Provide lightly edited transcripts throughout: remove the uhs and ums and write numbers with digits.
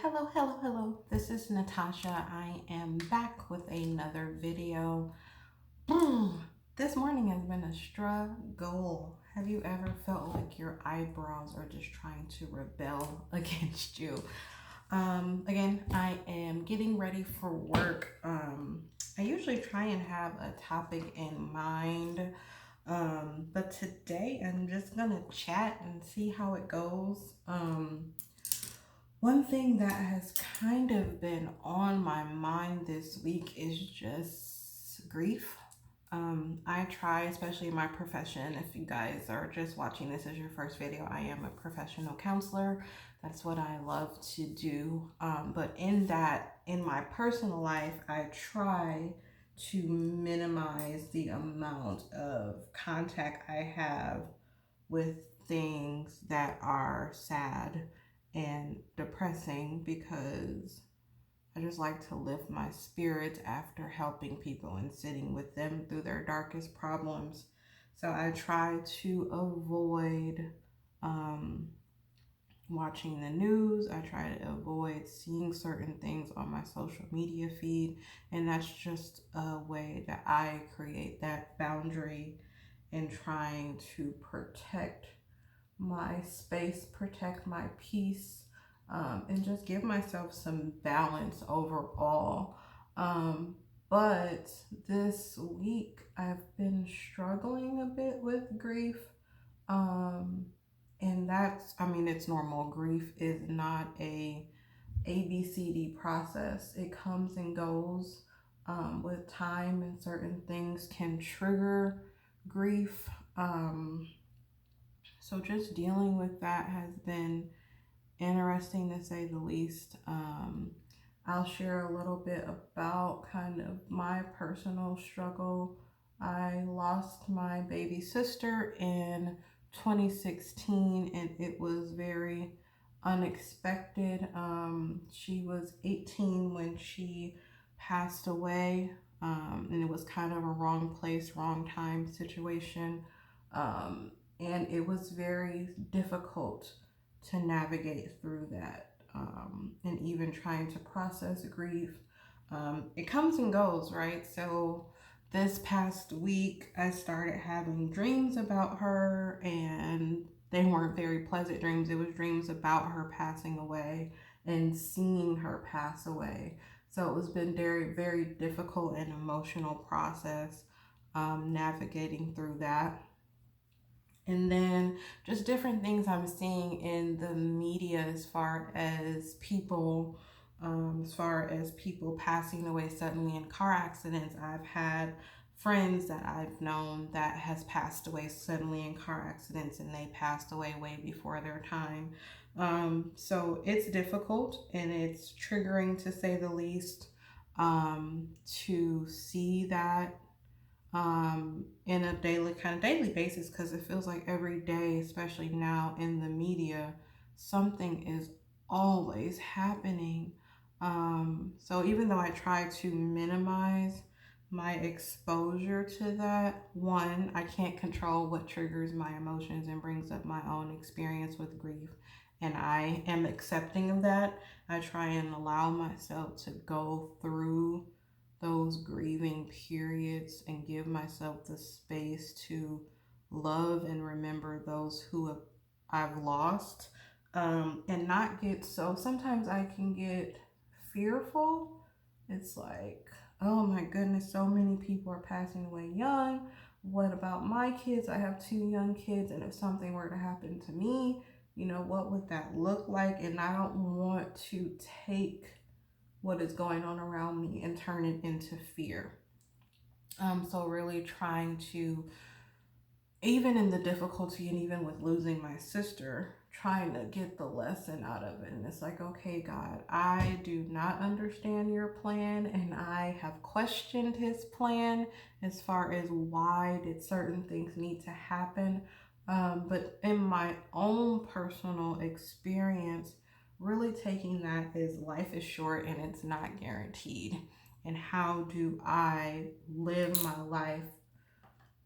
Hello. This is Natasha. I am back with another video. This morning has been a struggle. Have you ever felt like your eyebrows are just trying to rebel against you? Again, I am getting ready for work. I usually try and have a topic in mind, but today I'm just gonna chat and see how it goes. One thing that has kind of been on my mind this week is just grief. I try, especially in my profession, if you guys are just watching this as your first video, I am a professional counselor. That's what I love to do. But in my personal life, I try to minimize the amount of contact I have with things that are sad and depressing because I just like to lift my spirits after helping people and sitting with them through their darkest problems. So I try to avoid watching the news. I try to avoid seeing certain things on my social media feed. And that's just a way that I create that boundary in trying to protect my space, protect my peace, and just give myself some balance overall. But this week I've been struggling a bit with grief. And it's normal. Grief is not a ABCD process. It comes and goes with time, and certain things can trigger grief. So just dealing with that has been interesting to say the least. I'll share a little bit about kind of my personal struggle. I lost my baby sister in 2016 and it was very unexpected. She was 18 when she passed away, and it was kind of a wrong place, wrong time situation. And it was very difficult to navigate through that, and even trying to process grief. It comes and goes, right? So this past week I started having dreams about her, and they weren't very pleasant dreams. It was dreams about her passing away and seeing her pass away. So it was been very difficult and emotional process, navigating through that. And then just different things I'm seeing in the media as far as people passing away suddenly in car accidents. I've had friends that I've known that has passed away suddenly in car accidents, and they passed away way before their time. So it's difficult and it's triggering to say the least, to see that in a daily basis, because it feels like every day, especially now in the media, something is always happening. So even though I try to minimize my exposure to that, one, I can't control what triggers my emotions and brings up my own experience with grief, and I am accepting of that. I try and allow myself to go through those grieving periods and give myself the space to love and remember those I've lost, and not get so. Sometimes I can get fearful. It's like, oh my goodness, so many people are passing away young. What about my kids? I have two young kids, and if something were to happen to me, what would that look like? And I don't want to take what is going on around me and turn it into fear. So really trying to, even in the difficulty and even with losing my sister, trying to get the lesson out of it. And it's like, okay, God, I do not understand your plan, and I have questioned his plan as far as why did certain things need to happen. But in my own personal experience, really taking that as life is short and it's not guaranteed. And how do I live my life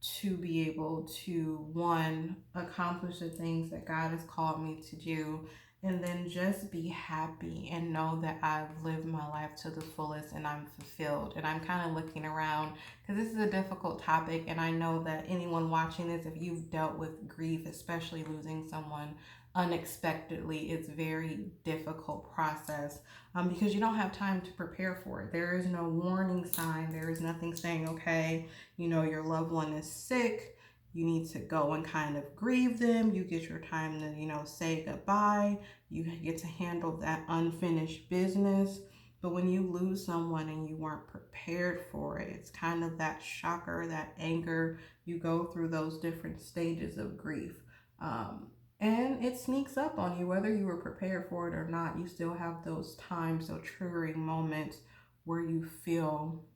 to be able to, one, accomplish the things that God has called me to do, and then just be happy and know that I've lived my life to the fullest and I'm fulfilled. And I'm kind of looking around because this is a difficult topic, and I know that anyone watching this, if you've dealt with grief, especially losing someone unexpectedly, it's very difficult process, because you don't have time to prepare for it. There is no warning sign. There is nothing saying, okay, your loved one is sick. You need to go and kind of grieve them. You get your time to, say goodbye. You get to handle that unfinished business. But when you lose someone and you weren't prepared for it, it's kind of that shocker, that anger. You go through those different stages of grief. Um, and it sneaks up on you, whether you were prepared for it or not. You still have those times, those triggering moments where you feel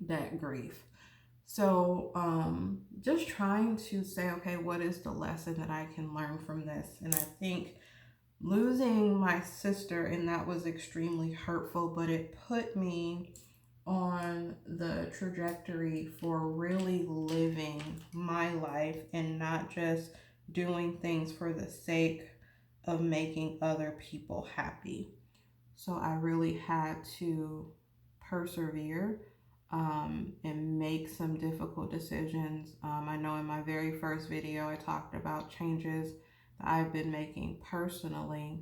that grief. So, just trying to say, okay, what is the lesson that I can learn from this? And I think losing my sister, and that was extremely hurtful, but it put me on the trajectory for really living my life and not just doing things for the sake of making other people happy. So I really had to persevere, and make some difficult decisions. I know in my very first video, I talked about changes that I've been making personally.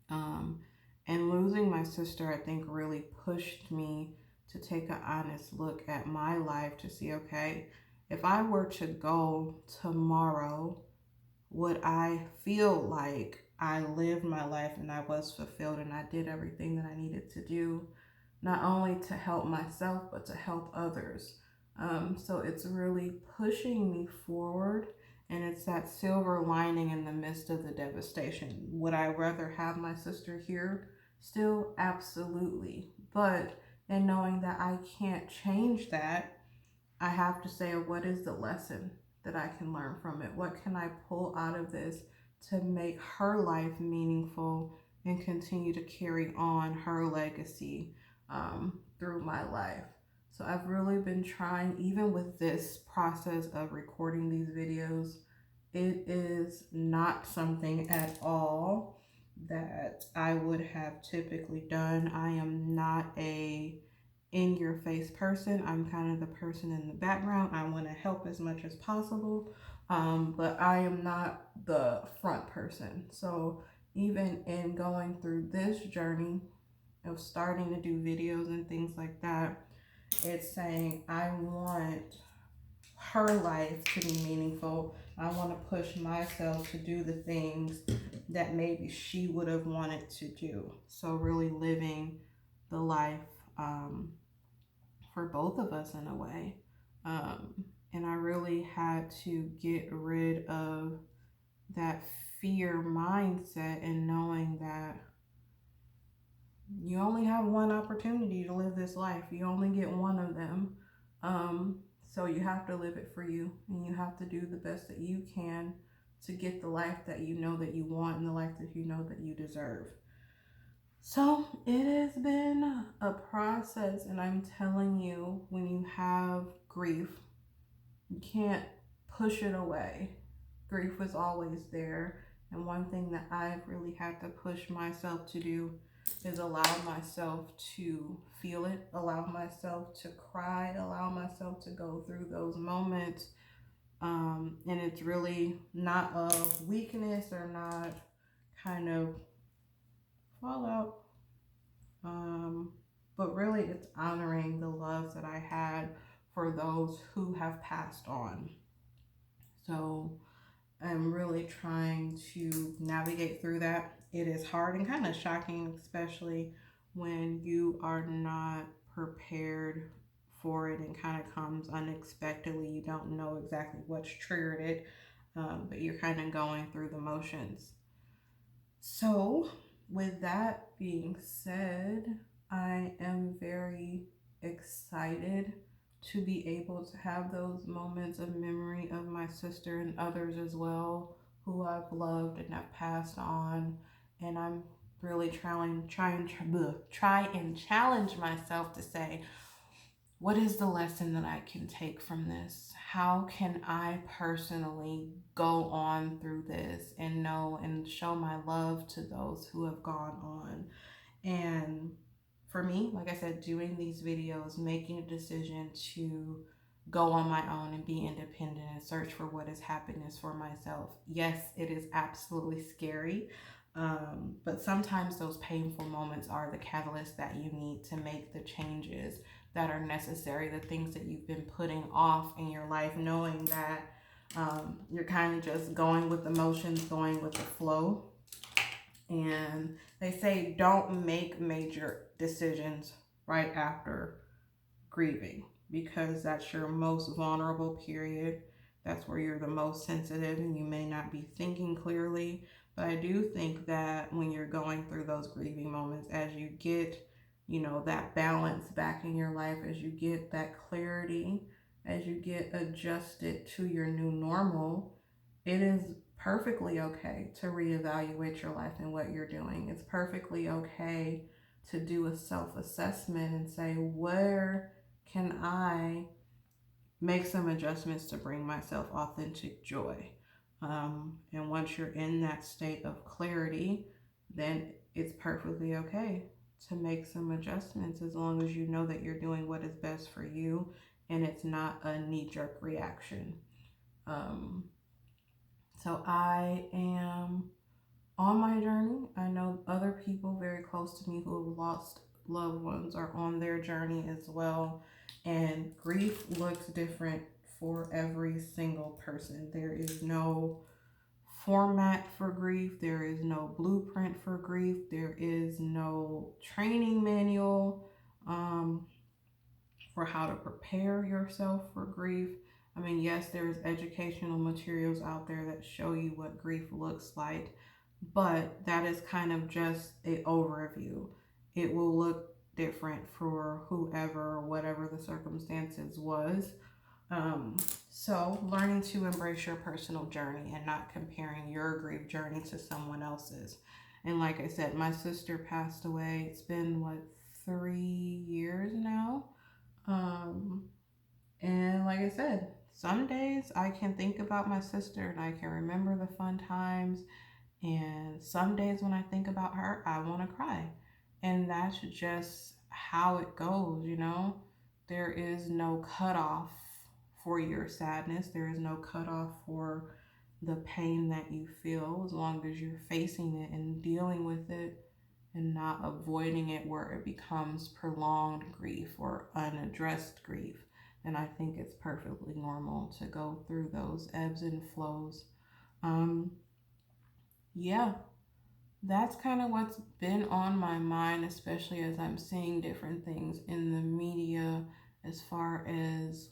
Um, and losing my sister, I think, really pushed me to take an honest look at my life to see, okay, if I were to go tomorrow, would I feel like I lived my life and I was fulfilled and I did everything that I needed to do, not only to help myself, but to help others? So it's really pushing me forward, and it's that silver lining in the midst of the devastation. Would I rather have my sister here still? Absolutely. But in knowing that I can't change that, I have to say, what is the lesson that I can learn from it? What can I pull out of this to make her life meaningful and continue to carry on her legacy, through my life? So I've really been trying, even with this process of recording these videos, it is not something at all that I would have typically done. I am not a in your face person. I'm kind of the person in the background. I want to help as much as possible, but I am not the front person. So even in going through this journey of starting to do videos and things like that, it's saying I want her life to be meaningful. I want to push myself to do the things that maybe she would have wanted to do. So really living the life, for both of us in a way. And I really had to get rid of that fear mindset and knowing that you only have one opportunity to live this life. You only get one of them. So you have to live it for you, and you have to do the best that you can to get the life that you know that you want and the life that you know that you deserve. So it has been a process, and I'm telling you, when you have grief, you can't push it away. Grief was always there. And one thing that I've really had to push myself to do is allow myself to feel it, allow myself to cry, allow myself to go through those moments. And it's really not of weakness or not kind of fallout, um, but really it's honoring the love that I had for those who have passed on. So I'm really trying to navigate through that. It is hard and kind of shocking, especially when you are not prepared for it and kind of comes unexpectedly. You don't know exactly what's triggered it, but you're kind of going through the motions. So, with that being said, I am very excited to be able to have those moments of memory of my sister and others as well who I've loved and have passed on. And I'm really try and challenge myself to say, what is the lesson that I can take from this? How can I personally go on through this and know and show my love to those who have gone on? And for me, like I said, doing these videos, making a decision to go on my own and be independent and search for what is happiness for myself. Yes, it is absolutely scary. But sometimes those painful moments are the catalyst that you need to make the changes that are necessary, the things that you've been putting off in your life, knowing that you're kind of just going with the motions, going with the flow. And they say don't make major decisions right after grieving, because that's your most vulnerable period. That's where you're the most sensitive and you may not be thinking clearly. But I do think that when you're going through those grieving moments, as you get, that balance back in your life, as you get that clarity, as you get adjusted to your new normal, it is perfectly okay to reevaluate your life and what you're doing. It's perfectly okay to do a self assessment and say, where can I make some adjustments to bring myself authentic joy? And once you're in that state of clarity, then it's perfectly okay to make some adjustments, as long as you know that you're doing what is best for you and it's not a knee jerk reaction. Um, so I am on my journey. I know other people very close to me who have lost loved ones are on their journey as well. And grief looks different for every single person. There is no format for grief, there is no blueprint for grief, there is no training manual. For how to prepare yourself for grief. I mean, yes, there's educational materials out there that show you what grief looks like, but that is kind of just an overview. It will look different for whoever, whatever the circumstances was. Um, so, learning to embrace your personal journey and not comparing your grief journey to someone else's. And like I said, my sister passed away. It's been, what, 3 years now? Um, and like I said, some days I can think about my sister and I can remember the fun times. And some days when I think about her, I want to cry. And that's just how it goes. There is no cutoff for your sadness, there is no cutoff for the pain that you feel, as long as you're facing it and dealing with it and not avoiding it where it becomes prolonged grief or unaddressed grief. And I think it's perfectly normal to go through those ebbs and flows. Um, yeah, that's kind of what's been on my mind, especially as I'm seeing different things in the media as far as,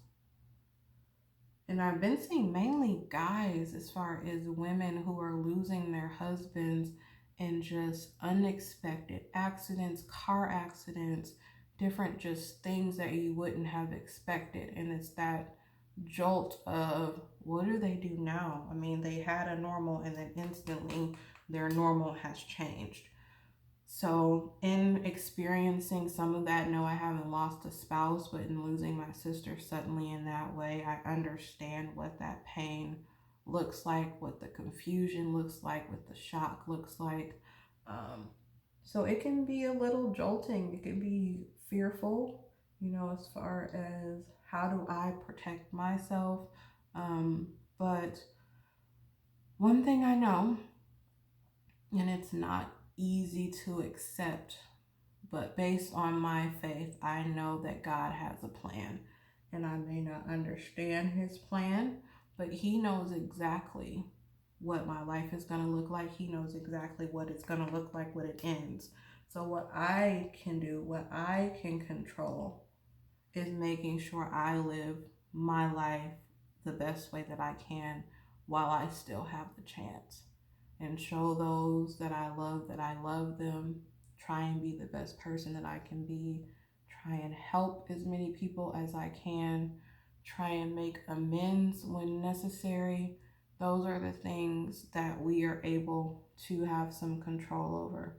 and I've been seeing mainly guys, as far as women who are losing their husbands in just unexpected accidents, car accidents, different just things that you wouldn't have expected. And it's that jolt of, what do they do now? I mean, they had a normal and then instantly their normal has changed. So, in experiencing some of that, no, I haven't lost a spouse, but in losing my sister suddenly in that way, I understand what that pain looks like, what the confusion looks like, what the shock looks like. Um, so, it can be a little jolting, it can be fearful, as far as how do I protect myself. But one thing I know, and it's not easy to accept, but based on my faith, I know that God has a plan. And I may not understand his plan, but he knows exactly what my life is going to look like. He knows exactly what it's going to look like when it ends. So, what I can do, what I can control, is making sure I live my life the best way that I can while I still have the chance, and show those that I love them, try and be the best person that I can be, try and help as many people as I can, try and make amends when necessary. Those are the things that we are able to have some control over.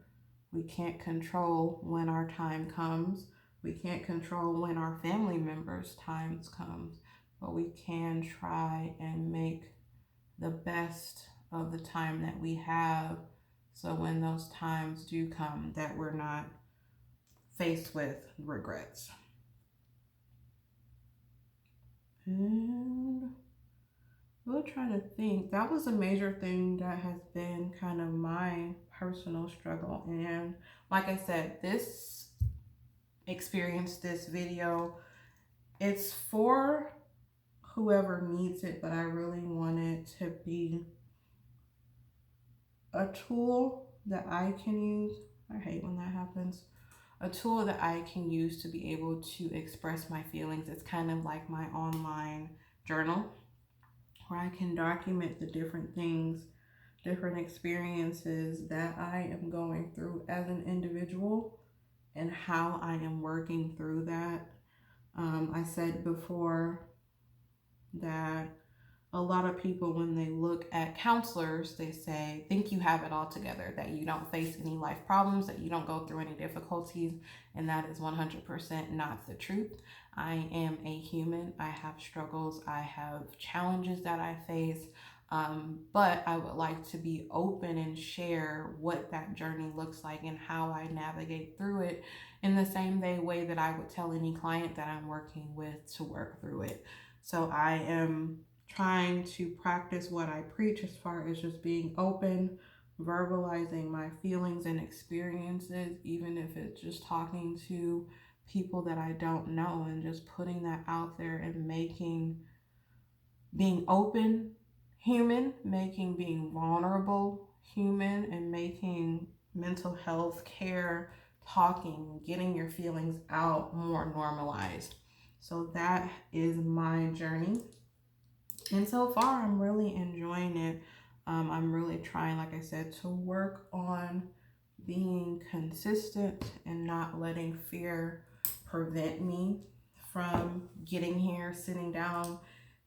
We can't control when our time comes, We can't control when our family members' times comes, but we can try and make the best of the time that we have, so when those times do come that we're not faced with regrets. And we'll try to think. That was a major thing that has been kind of my personal struggle. And like I said, this experience, this video, it's for whoever needs it, but I really want it to be a tool that I can use. I hate when that happens. A tool that I can use to be able to express my feelings. It's kind of like my online journal where I can document the different things, different experiences that I am going through as an individual and how I am working through that. I said before that a lot of people, when they look at counselors, they say, think you have it all together, that you don't face any life problems, that you don't go through any difficulties. And that is 100% not the truth. I am a human. I have struggles. I have challenges that I face. But I would like to be open and share what that journey looks like and how I navigate through it in the same way that I would tell any client that I'm working with to work through it. So I am trying to practice what I preach as far as just being open, verbalizing my feelings and experiences, even if it's just talking to people that I don't know, and just putting that out there and being open human, making being vulnerable human, and making mental health care, talking, getting your feelings out more normalized. So that is my journey. And so far, I'm really enjoying it. I'm really trying, like I said, to work on being consistent and not letting fear prevent me from getting here, sitting down,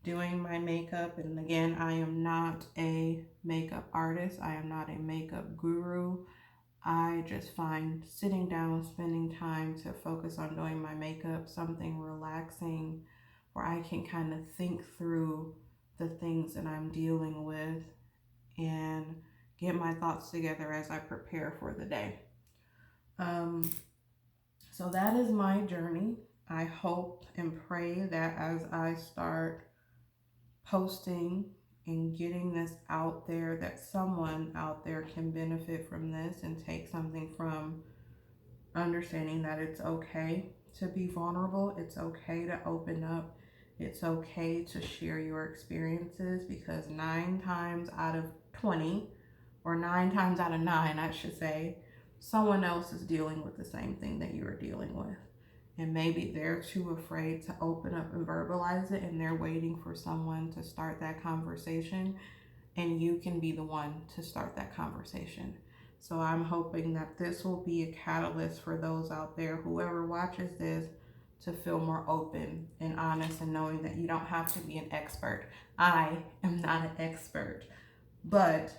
doing my makeup. And again, I am not a makeup artist. I am not a makeup guru. I just find sitting down, spending time to focus on doing my makeup, something relaxing where I can kind of think through the things that I'm dealing with and get my thoughts together as I prepare for the day. So that is my journey. I hope and pray that as I start posting and getting this out there, that someone out there can benefit from this and take something from understanding that it's okay to be vulnerable. It's okay to open up. It's okay to share your experiences, because 9 times out of 20, or 9 times out of 9, I should say, someone else is dealing with the same thing that you are dealing with. And maybe they're too afraid to open up and verbalize it, and they're waiting for someone to start that conversation, and you can be the one to start that conversation. So I'm hoping that this will be a catalyst for those out there, whoever watches this, to feel more open and honest, and knowing that you don't have to be an expert. I am not an expert, but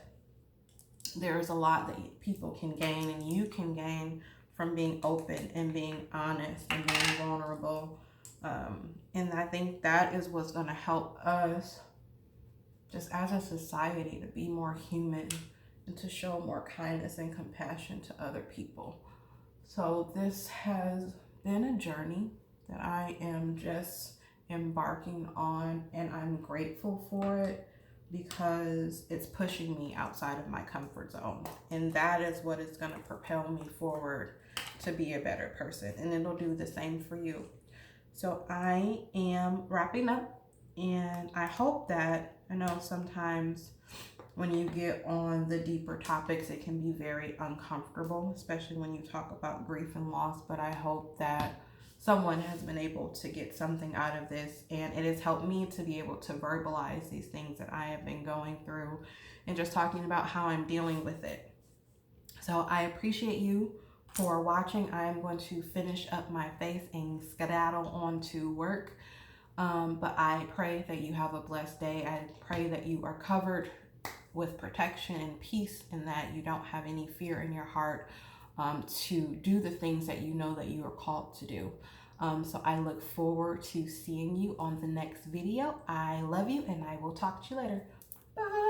there's a lot that people can gain and you can gain from being open and being honest and being vulnerable. And I think that is what's going to help us just as a society to be more human and to show more kindness and compassion to other people. So this has been a journey that I am just embarking on, and I'm grateful for it because it's pushing me outside of my comfort zone. And that is what is going to propel me forward to be a better person. And it'll do the same for you. So I am wrapping up, and I hope that, I know sometimes when you get on the deeper topics, it can be very uncomfortable, especially when you talk about grief and loss. But I hope that someone has been able to get something out of this, and it has helped me to be able to verbalize these things that I have been going through and just talking about how I'm dealing with it. So I appreciate you for watching. I am going to finish up my face and skedaddle on to work. But I pray that you have a blessed day. I pray that you are covered with protection and peace, and that you don't have any fear in your heart to do the things that you know that you are called to do. So I look forward to seeing you on the next video. I love you, and I will talk to you later. Bye.